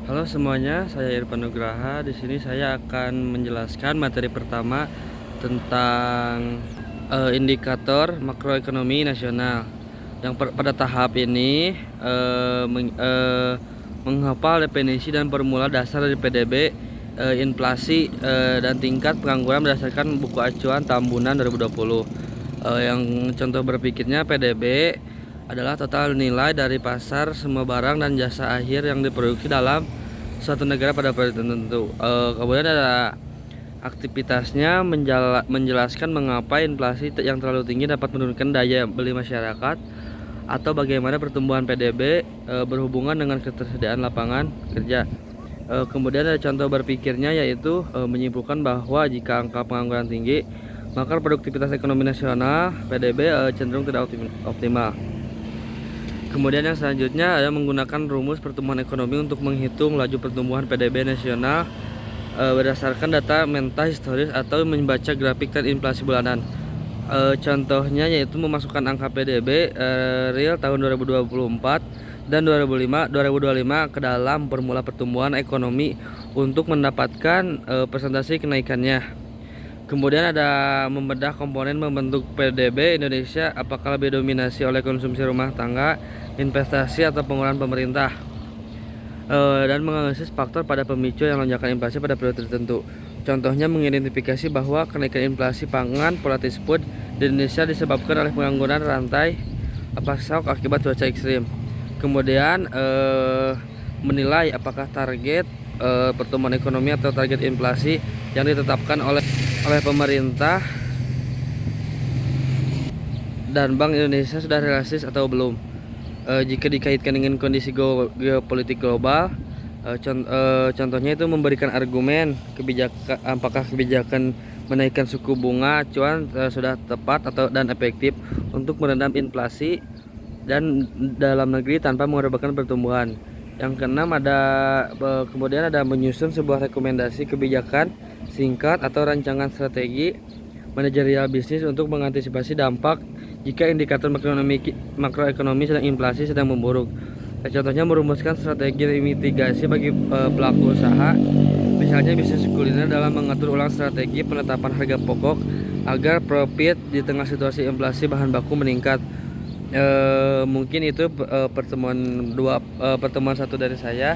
Halo semuanya, saya Irfan Nugraha. Di sini saya akan menjelaskan materi pertama tentang indikator makroekonomi nasional. Pada tahap ini menghafal definisi dan formula dasar dari PDB, inflasi dan tingkat pengangguran berdasarkan buku acuan tahunan 2020. Yang contoh berpikirnya PDB adalah total nilai dari pasar semua barang dan jasa akhir yang diproduksi dalam suatu negara pada periode tertentu. Kemudian ada aktivitasnya menjelaskan mengapa inflasi yang terlalu tinggi dapat menurunkan daya beli masyarakat atau bagaimana pertumbuhan PDB berhubungan dengan ketersediaan lapangan kerja. Kemudian ada contoh berpikirnya, yaitu menyimpulkan bahwa jika angka pengangguran tinggi, maka produktivitas ekonomi nasional (PDB) cenderung tidak optimal. Kemudian yang selanjutnya ada menggunakan rumus pertumbuhan ekonomi untuk menghitung laju pertumbuhan PDB nasional berdasarkan data menta historis atau membaca grafik tren inflasi bulanan. Contohnya yaitu memasukkan angka PDB real tahun 2024 dan 2025 ke dalam formula pertumbuhan ekonomi untuk mendapatkan persentase kenaikannya. Kemudian ada membedah komponen membentuk PDB Indonesia, apakah lebih dominasi oleh konsumsi rumah tangga, investasi, atau pengeluaran pemerintah, dan menganalisis faktor pada pemicu yang lonjakan inflasi pada periode tertentu. Contohnya mengidentifikasi bahwa kenaikan inflasi pangan volatil food di Indonesia disebabkan oleh pengangguran rantai pasok akibat cuaca ekstrim. Kemudian menilai apakah target pertumbuhan ekonomi atau target inflasi yang ditetapkan oleh pemerintah dan Bank Indonesia sudah realistis atau belum. Jika dikaitkan dengan kondisi geopolitik global, contohnya itu memberikan argumen apakah kebijakan menaikkan suku bunga acuan sudah tepat dan efektif untuk meredam inflasi dan dalam negeri tanpa mengorbankan pertumbuhan. Yang keenam kemudian ada menyusun sebuah rekomendasi kebijakan singkat atau rancangan strategi manajerial bisnis untuk mengantisipasi dampak jika indikator makroekonomi sedang inflasi sedang memburuk. Contohnya merumuskan strategi mitigasi bagi pelaku usaha, misalnya bisnis kuliner, dalam mengatur ulang strategi penetapan harga pokok agar profit di tengah situasi inflasi bahan baku meningkat. Mungkin itu pertemuan satu dari saya,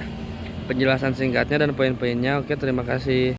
penjelasan singkatnya dan poin-poinnya. Oke, terima kasih.